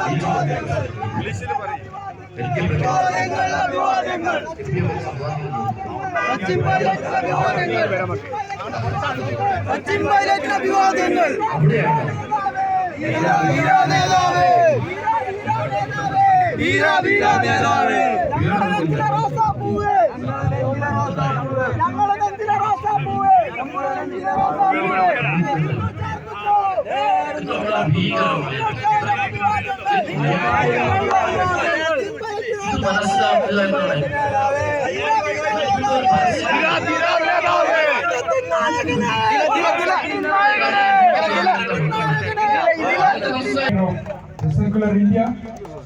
The secular India,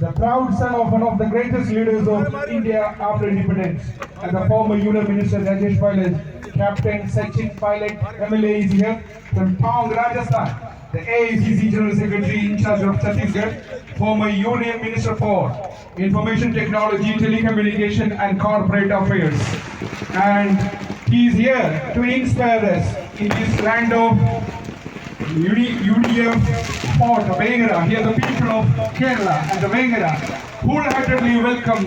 the proud son of one of the greatest leaders of India after independence, and the former Union Minister Rajesh Pilot, Captain Sachin Pilot, MLA is here from Tong, Rajasthan. The AICC General Secretary in charge of Chhattisgarh, former Union Minister for Information Technology, Telecommunication and Corporate Affairs. And he is here to inspire us in this land of UDF Fort Vengara. Here the people of Kerala and the Vengara wholeheartedly welcome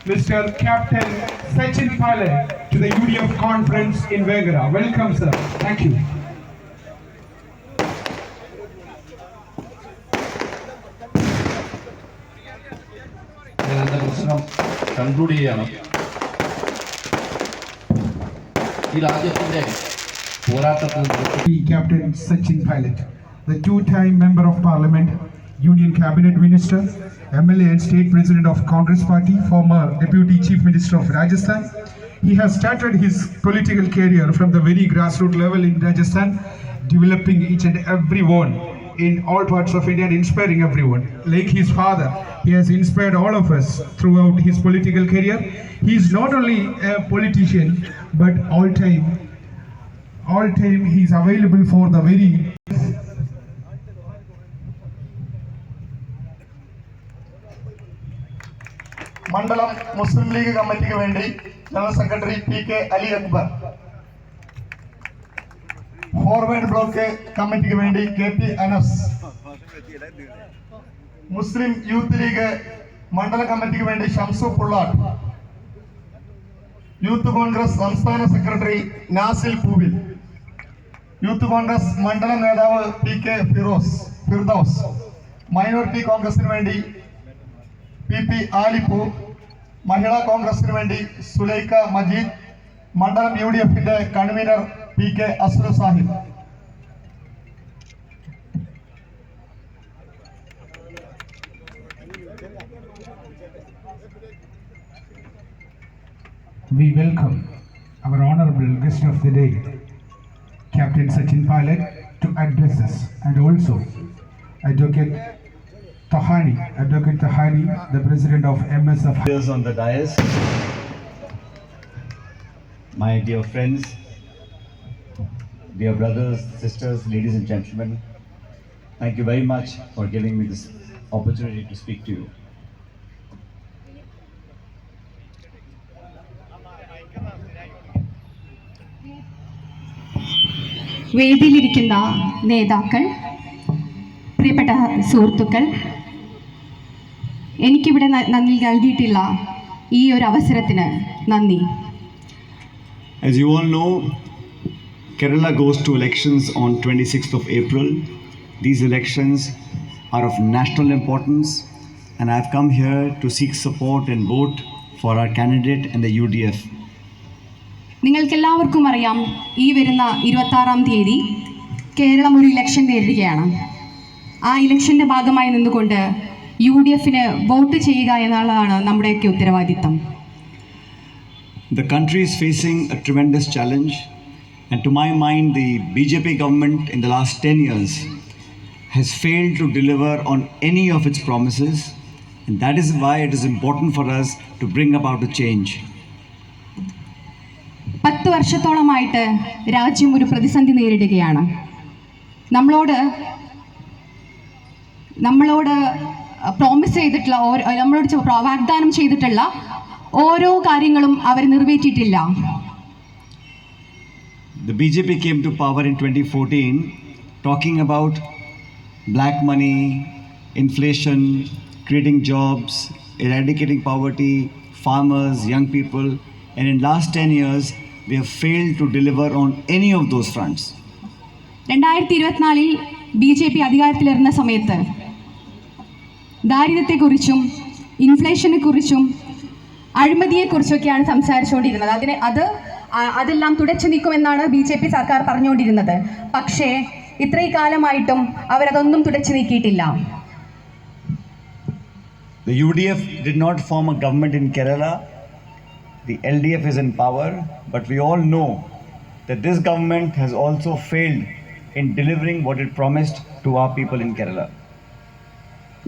Mr. Captain Sachin Pilot to the UDF conference in Vengara. Welcome, sir. Thank you. Conclude ചെയ്യാണ്. ഈ രാജ്യത്തിന്റെ പോരാട്ടത്തിൽ Captain Sachin Pilot, the two-time member of Parliament, Union Cabinet Minister, MLA and State President of Congress Party, former Deputy Chief Minister of Rajasthan. He has started his political career from the very grassroots level in Rajasthan, developing each and every one in all parts of India and inspiring everyone. Like his father, he has inspired all of us throughout his political career. He is not only a politician, but all time he is available for the very മണ്ഡലം മുസ്ലിം league കമ്മിറ്റിക്ക് വേണ്ടി general secretary PK Ali Akbar, forward block കമ്മിറ്റിക്ക് വേണ്ടി KP Anas, മുസ്ലിം youth league മണ്ഡല കമ്മിറ്റിക്ക് വേണ്ടി Shamsu Pullatt, youth Congress സംസ്ഥാന secretary Nasil പൂവിൽ, youth Congress മണ്ഡലം നേതാവ് PK ഫിർദൌസ്, മൈനോറിറ്റി കോൺഗ്രസിന് വേണ്ടി PP ആലിപ്പൂ, മഹിളാ കോൺഗ്രസിന് വേണ്ടി സുലൈഖ മജീദ്, മണ്ഡലം UDFന്റെ convener PK Aslu Sahib. We welcome our honorable guest of the day, Captain Sachin Pilot, to address us, and also Advocate Tahani, the President of MSF. On the dais, my dear friends, dear brothers, sisters, ladies and gentlemen, thank you very much for giving me this opportunity to speak to you. വേദിയിലിരിക്കുന്ന നേതാക്കൾ, പ്രിയപ്പെട്ട സുഹൃത്തുക്കൾ, എനിക്കിവിടെ നൽകിയിട്ടുള്ള ഈ ഒരു അവസരത്തിന് നന്ദി. As you all know, Kerala goes to elections on 26th of April. These elections are of national importance, and I have come here to seek support and vote for our candidate and the UDF. നിങ്ങൾക്കെല്ലാവർക്കും അറിയാം, ഈ വരുന്ന 26-ാം തീയതി കേരളം ഒരു election നേരിടുകയാണ്. ആ ഇലക്ഷൻ്റെ ഭാഗമായി നിന്നുകൊണ്ട് UDFന് വോട്ട് ചെയ്യുക എന്നുള്ളതാണ് നമ്മുടെയൊക്കെ ഉത്തരവാദിത്തം. The country is facing a tremendous challenge, and to my mind, the BJP government in the last 10 years has failed to deliver on any of its promises, and that is why it is important for us to bring about a change. 10 വർഷത്തോളമായിട്ട് രാജ്യം ഒരു പ്രതിസന്ധി നേരിടുകയാണ്. നമ്മളോട് promise ചെയ്തിട്ടുള്ള നമ്മളോട് വാഗ്ദാനം ചെയ്തിട്ടുള്ള ഓരോ കാര്യങ്ങളും അവർ നിറവേറ്റിയിട്ടില്ല. The BJP came to power in 2014 talking about black money, inflation, creating jobs, eradicating poverty, farmers, young people. And in last 10 years, we have failed to deliver on any of those fronts. 2024 BJP അധികാരത്തിലിരുന്ന സമയത്ത് ദാരിദ്ര്യത്തെക്കുറിച്ചും ഇൻഫ്ലേഷനെക്കുറിച്ചും അഴിമതിയെക്കുറിച്ചൊക്കെയാണ് സംസാരിച്ചുകൊണ്ടിരുന്നത്. അതെല്ലാം തുടച്ചു നീക്കുമെന്നാണ് BJP സർക്കാർ പറഞ്ഞുകൊണ്ടിരുന്നത്. പക്ഷേ ഇത്രയും കാലമായിട്ടും അവരതൊന്നും തുടച്ചു നീക്കിയിട്ടില്ല. The UDF did not form a government in Kerala. The LDF is in power, but we all know that this government has also failed in delivering what it promised to our people in Kerala.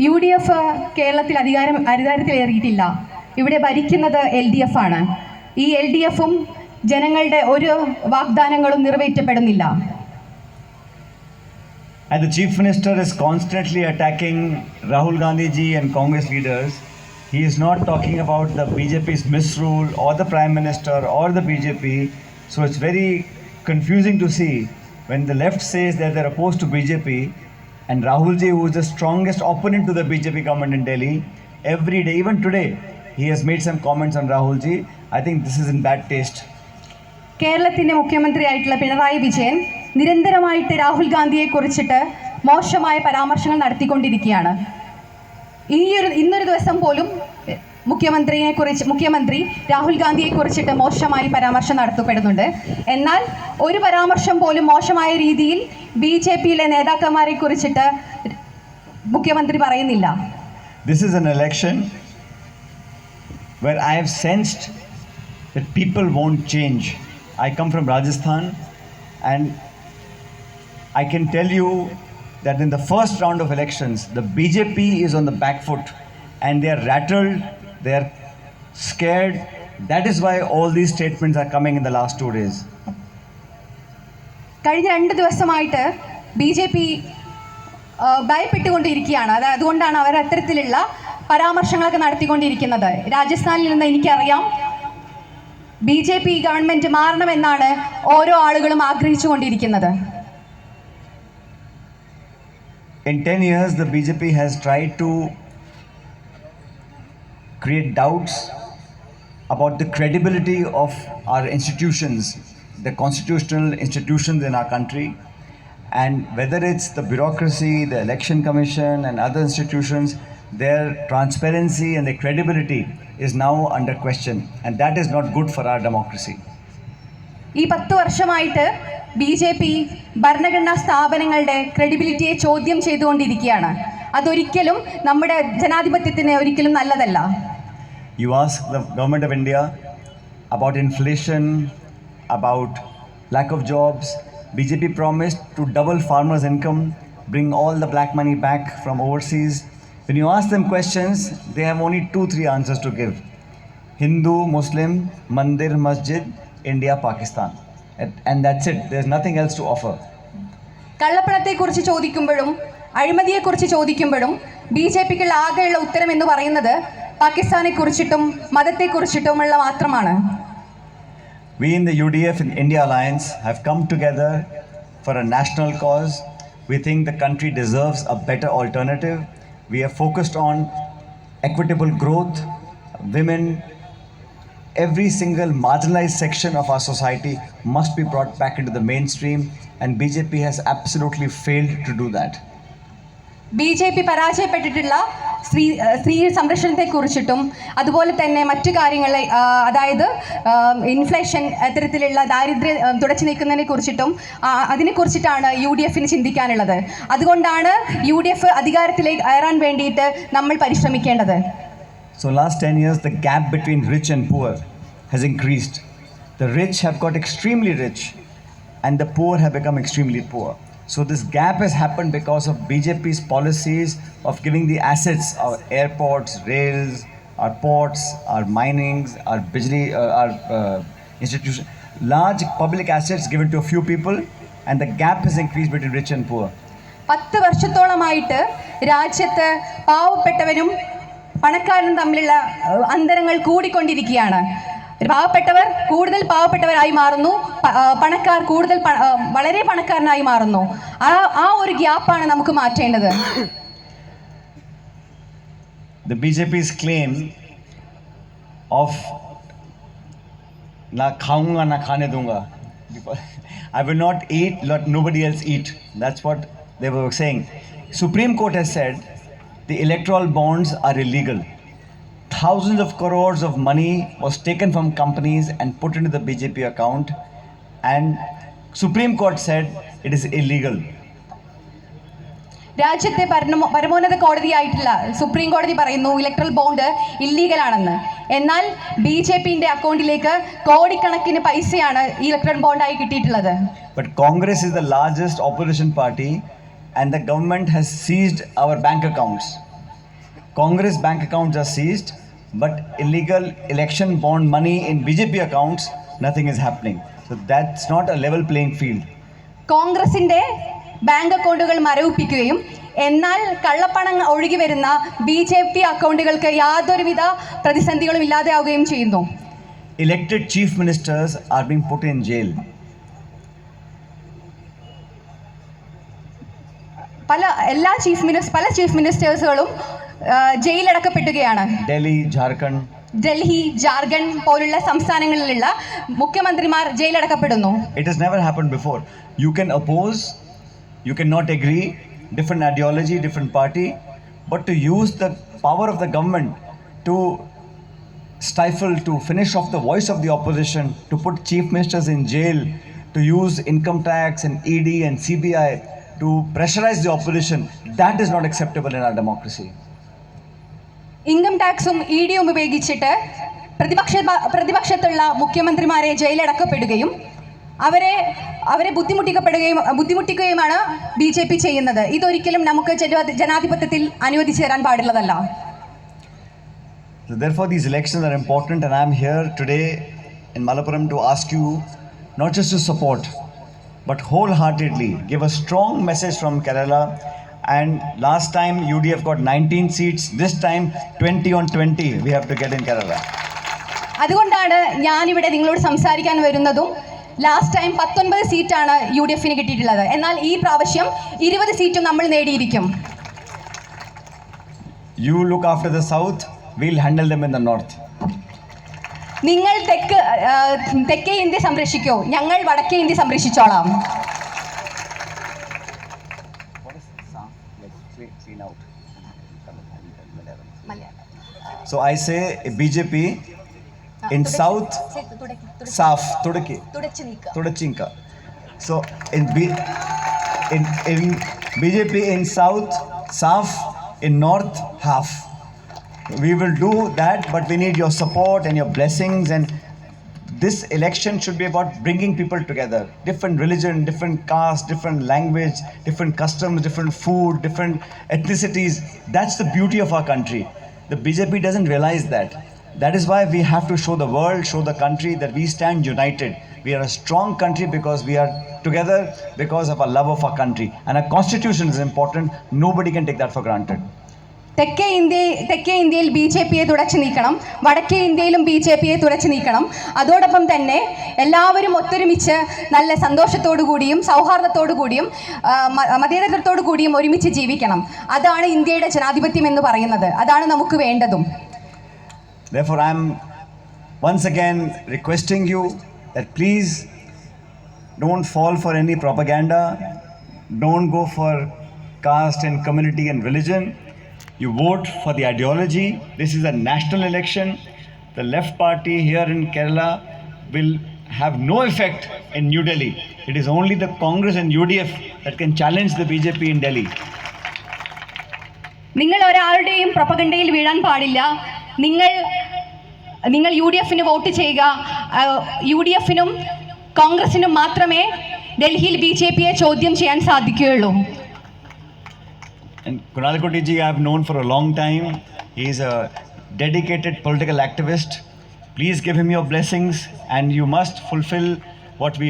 UDF കേരളത്തിൽ അധികാരത്തിലേറിയിട്ടില്ല. ഇവിടെ ഭരിക്കുന്നത് LDF ആണ്. ഈ LDFും ജനങ്ങളുടെ ഒരു വാഗ്ദാനങ്ങളും നിറവേറ്റപ്പെടുന്നില്ല. And the Chief Minister is constantly attacking Rahul Gandhi ji and Congress leaders. He is not talking about the BJP's misrule or the Prime Minister or the BJP. So it's very confusing to see when the left says that they're opposed to BJP and Rahul ji, who is the strongest opponent to the BJP government in Delhi, every day, even today, he has made some comments on Rahul ji. I think this is in bad taste. കേരളത്തിൻ്റെ മുഖ്യമന്ത്രിയായിട്ടുള്ള പിണറായി വിജയൻ നിരന്തരമായിട്ട് രാഹുൽ ഗാന്ധിയെ കുറിച്ചിട്ട് മോശമായ പരാമർശങ്ങൾ നടത്തിക്കൊണ്ടിരിക്കുകയാണ്. ഇന്നൊരു ദിവസം പോലും മുഖ്യമന്ത്രി രാഹുൽ ഗാന്ധിയെ കുറിച്ചിട്ട് മോശമായി പരാമർശം നടത്തപ്പെടുന്നുണ്ട്. എന്നാൽ ഒരു പരാമർശം പോലും മോശമായ രീതിയിൽ BJPയിലെ നേതാക്കന്മാരെ കുറിച്ചിട്ട് മുഖ്യമന്ത്രി പറയുന്നില്ല. This is an election where I have sensed that people won't change. I come from Rajasthan and I can tell you that in the first round of elections, the BJP is on the back foot and they are rattled, they are scared. That is why all these statements are coming in the last 2 days. കഴിഞ്ഞ 2 ദിവസമായിട്ട് BJP ഭയപ്പെട്ടുകൊണ്ടിരിക്കുകയാണ്. അതുകൊണ്ടാണ് അവർ അത്തരത്തിലുള്ള പരാമർശങ്ങളൊക്കെ നടത്തിക്കൊണ്ടിരിക്കുന്നത്. രാജസ്ഥാനിൽ നിന്ന് എനിക്കറിയാം BJP government മാറണമെന്നാണ് ഓരോ ആളുകളും ആഗ്രഹിച്ചുകൊണ്ടിരിക്കുന്നത്. In 10 years, the BJP has tried to create doubts about the credibility of our institutions, the constitutional institutions in our country, and whether it's the bureaucracy, the election commission and other institutions, their transparency and their credibility is now under question, and that is not good for our democracy. ഈ 10 വർഷമായിട്ട് BJP ഭരണഘടനാ സ്ഥാപനങ്ങളുടെ ക്രെഡിബിലിറ്റിയെ ചോദ്യം ചെയ്തുകൊണ്ടിരിക്കുകയാണ്. അതൊരിക്കലും നമ്മുടെ ജനാധിപത്യത്തിന് ഒരിക്കലും നല്ലതല്ല. You ask the government of India about inflation, about lack of jobs. BJP promised to double farmers' income, bring all the black money back from overseas. When you ask them questions, they have only 2-3 answers to give. Hindu, Muslim, Mandir, Masjid, India, Pakistan. And that's it. There's nothing else to offer. കള്ളപ്പണത്തെക്കുറിച്ച് ചോദിക്കുമ്പോഴും അഴിമതിയെക്കുറിച്ച് ചോദിക്കുമ്പോഴും BJPക്കുള്ള ആകെയുള്ള ഉത്തരം എന്ന് പറയുന്നത് പാകിസ്ഥാനെക്കുറിച്ചിട്ടും മതത്തെക്കുറിച്ചിട്ടുമുള്ള മാത്രമാണ്. We in the UDF and India Alliance have come together for a national cause. We think the country deserves a better alternative. We are focused on equitable growth, women, every single marginalized section of our society must be brought back into the mainstream, and BJP has absolutely failed to do that. BJP പരാജയപ്പെട്ടിട്ടുള്ള സ്ത്രീ സംരക്ഷണത്തെക്കുറിച്ചിട്ടും അതുപോലെ തന്നെ മറ്റു കാര്യങ്ങളെ, അതായത് inflation, അത്തരത്തിലുള്ള ദാരിദ്ര്യം തുടച്ചു നീക്കുന്നതിനെ കുറിച്ചിട്ടും അതിനെക്കുറിച്ചിട്ടാണ് UDFന് ചിന്തിക്കാനുള്ളത്. അതുകൊണ്ടാണ് UDF അധികാരത്തിലേക്ക് കയറാൻ വേണ്ടിയിട്ട് നമ്മൾ പരിശ്രമിക്കേണ്ടത്. So last 10 years, the gap between rich and poor has increased. The rich have got extremely rich and the poor have become extremely poor. So this gap has happened because of BJP's policies of giving the assets, our airports, rails, our ports, our minings, our bijli, our institutions, large public assets given to a few people, and the gap has increased between rich and poor. 10 വർഷത്തോളമായിട്ട് രാജ്യത്ത് പാവപ്പെട്ടവരും പണക്കാരനും തമ്മിലുള്ള അന്തരങ്ങൾ കൂടിക്കൊണ്ടിരിക്കുകയാണ്. പാവപ്പെട്ടവർ കൂടുതൽ പാവപ്പെട്ടവരായി മാറുന്നു, പണക്കാർ കൂടുതൽ വളരെ പണക്കാരനായി മാറുന്നു. ആ ഒരു ഗ്യാപ്പാണ് നമുക്ക് മാറ്റേണ്ടത്. the BJP's claim of na khaunga na khane dunga. I will not eat, let nobody else eat. That's what they were saying. Supreme Court has said the electoral bonds are illegal. Thousands of crores of money was taken from companies and put into the BJP account, and Supreme Court said it is illegal. രാജ്യത്തെ പരമോന്നത കോടതിയായിട്ടുള്ള supreme കോടതി പറയുന്നു electoral bond ഇല്ലീഗലാണെന്ന്. എന്നാൽ BJPന്റെ അക്കൗണ്ടിലേക്ക് കോടിക്കണക്കിന് പൈസയാണ് ഈ electoral ബോണ്ടായി കിട്ടിയിട്ടുള്ളത്. But Congress is the largest opposition party and the government has seized our bank accounts. Congress bank accounts are seized, but illegal election bond money in BJP accounts, nothing is happening. So that's not a level playing field. കോൺഗ്രസിന്റെ bank അക്കൗണ്ടുകൾ മരവിപ്പിക്കുകയും എന്നാൽ കള്ളപ്പണം ഒഴുകി വരുന്ന BJP അക്കൗണ്ടുകൾക്ക് യാതൊരുവിധ പ്രതിസന്ധികളും ഇല്ലാതെയാവുകയും ചെയ്യുന്നു. Elected chief ministers are being put in jail. പല ചീഫ് മിനിസ്റ്റേഴ്സുകളും ജയിലടക്കപ്പെടുകയാണ്. Delhi, Jharkhand. ഡൽഹി, ജാർഖണ്ഡ് പോലുള്ള സംസ്ഥാനങ്ങളിലുള്ള മുഖ്യമന്ത്രിമാർ ജയിലടക്കപ്പെടുന്നു. It has never happened before. You can oppose, you cannot agree, different ideology, different party, but to use the power of the government to stifle, to finish off the voice of the opposition, to put chief ministers in jail, to use income tax and ED and CBI to pressurize the opposition, that is not acceptable in our democracy. Income ടാക്സും EDയും ഉപയോഗിച്ചിട്ട് പ്രതിപക്ഷത്തുള്ള മുഖ്യമന്ത്രിമാരെ ജയിലടക്കപ്പെടുകയും അവരെ ബുദ്ധിമുട്ടിക്കുകയുമാണ് BJP ചെയ്യുന്നത്. ഇതൊരിക്കലും നമുക്ക് ജനാധിപത്യത്തിൽ അനുവദിച്ചു തരാൻ പാടുള്ളതല്ല. So therefore these elections are important, and I am here today in Malappuram to ask you not just to support but wholeheartedly give a strong message from Kerala. And last time UDF got 19 seats, this time 20 on 20 we have to get in Kerala. അതുകൊണ്ടാണ് ഞാനിവിടെ നിങ്ങളോട് സംസാരിക്കാൻ വരുന്നതും. Last time 19 സീറ്റാണ് UDFന് കിട്ടിയിട്ടുള്ളത്. എന്നാൽ ഈ പ്രാവശ്യം 20 സീറ്റും നമ്മൾ നേടിയിരിക്കും. You look after the south, we'll handle them in the north. നിങ്ങൾ തെക്കേ ഇന്ത്യ സംരക്ഷിക്കൂ, ഞങ്ങൾ വടക്കേ India സംരക്ഷിച്ചോളാം. So I say BJP in south, Saf, Tudachinka. So in BJP in south, Saf, in north, half. We will do that, but we need your support and your blessings. And this election should be about bringing people together. Different religion, different caste, different language, different customs, different food, different ethnicities. That's the beauty of our country. The BJP doesn't realize that. That is why we have to show the world, show the country that we stand united. We are a strong country because we are together because of our love of our country. And our constitution is important. Nobody can take that for granted. തെക്കേ ഇന്ത്യയിൽ BJPയെ തുടച്ചു നീക്കണം, വടക്കേ ഇന്ത്യയിലും BJPയെ തുടച്ചു നീക്കണം. അതോടൊപ്പം തന്നെ എല്ലാവരും ഒത്തൊരുമിച്ച് നല്ല സന്തോഷത്തോടു കൂടിയും സൗഹാർദ്ദത്തോടു കൂടിയും മതേതരത്തോടു കൂടിയും ഒരുമിച്ച് ജീവിക്കണം. അതാണ് ഇന്ത്യയുടെ ജനാധിപത്യം എന്ന് പറയുന്നത്. അതാണ് നമുക്ക് വേണ്ടതും. Therefore, I am once again requesting you that please don't fall for any propaganda, don't go for caste and community and religion. You vote for the ideology. This is a national election. The left party here in Kerala will have no effect in New Delhi. It is only the Congress and UDF that can challenge the BJP in Delhi. നിങ്ങൾ ഒരാളുടെയും പ്രൊപ്പഗണ്ടയിൽ വീഴാൻ പാടില്ല. നിങ്ങൾ UDFന് vote ചെയ്യുക. UDFനും കോൺഗ്രസിനും മാത്രമേ ഡൽഹിയിൽ BJPയെ ചോദ്യം ചെയ്യാൻ സാധിക്കുകയുള്ളൂ. And Kunal Koti ji I have known for a long time. He is a dedicated political activist. Please give him your blessings, and you must fulfill what we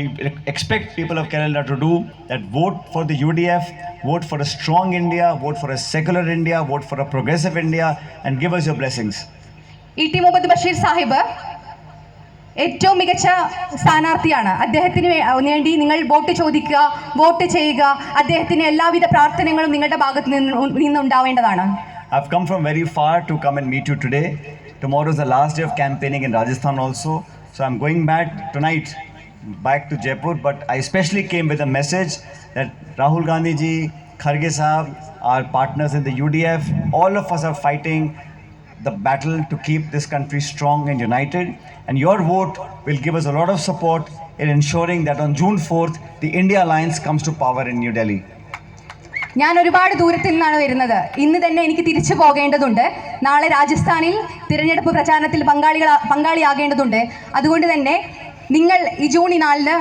expect people of Kerala to do, that vote for the UDF, vote for a strong India, vote for a secular India, vote for a progressive India, and give us your blessings. E.T. Muhammad Basheer Sahib ഏറ്റവും മികച്ച സ്ഥാനാർത്ഥിയാണ്. അദ്ദേഹത്തിന് വേണ്ടി നിങ്ങൾ vote ചോദിക്കുക, vote ചെയ്യുക. അദ്ദേഹത്തിന് എല്ലാവിധ പ്രാർത്ഥനകളും നിങ്ങളുടെ ഭാഗത്ത് നിന്നുണ്ടാവേണ്ടതാണ്. I've come from very far to come and meet you today. Tomorrow is the last day of campaigning in Rajasthan also. So I'm going back tonight, back to Jaipur. But I especially came with a message that Rahul Gandhi ji, Kharge Sahab, our partners in the UDF, all of us are fighting the battle to keep this country strong and united. And your vote will give us a lot of support in ensuring that on June 4th, the India Alliance comes to power in New Delhi. ഞാൻ ഒരുപാട് ദൂരത്തിൽ നിന്നാണ് വരുന്നത്. ഇന്ന് തന്നെ എനിക്ക് തിരിച്ചു പോകേണ്ടതുണ്ട്. നാളെ രാജസ്ഥാനിൽ തിരഞ്ഞെടുപ്പ് പ്രചാരണത്തിൽ പങ്കാളിയാകേണ്ടതുണ്ട്. അതുകൊണ്ട് തന്നെ നിങ്ങൾ ഈ ജൂൺ 4-ന്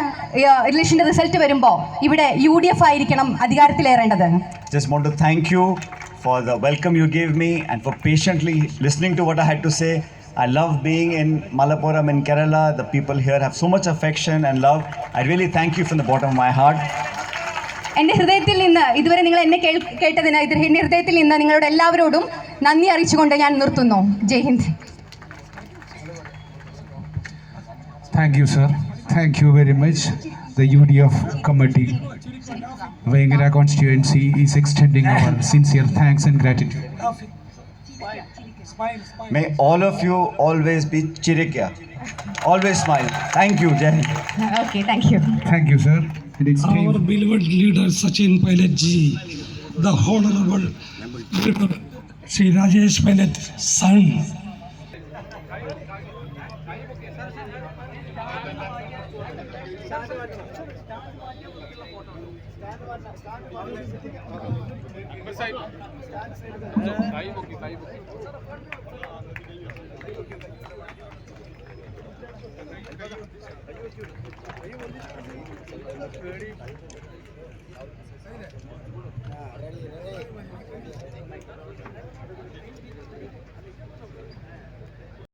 ഇലക്ഷൻ്റെ റിസൾട്ട് വരുമ്പോൾ ഇവിടെ UDF ആയിരിക്കണം അധികാരത്തിലേറേണ്ടത്. Just want to thank you for the welcome you gave me and for patiently listening to what I had to say. I love being in Malappuram in Kerala. The people here have so much affection and love. I really thank you from the bottom of my heart. എൻ്റെ ഹൃദയത്തിൽ നിന്ന് ഇതുവരെ നിങ്ങൾ എന്നെ കേട്ടതിന് എൻ്റെ ഹൃദയത്തിൽ നിന്ന് നിങ്ങളോട് എല്ലാവരോടും നന്ദി അറിയിച്ചുകൊണ്ട് ഞാൻ നിർത്തുന്നു. ജയ് Hind. Thank you, sir. Thank you very much. The UDF committee, Vayangara constituency, is extending our sincere thanks and gratitude. May all of you always be chirikya. Always smile. Thank you, Jai Hind. Okay, thank you. Thank you, sir. And it's Our time. beloved leader Sachin Pilot ji, the Honorable Sri Rajesh Pilot son.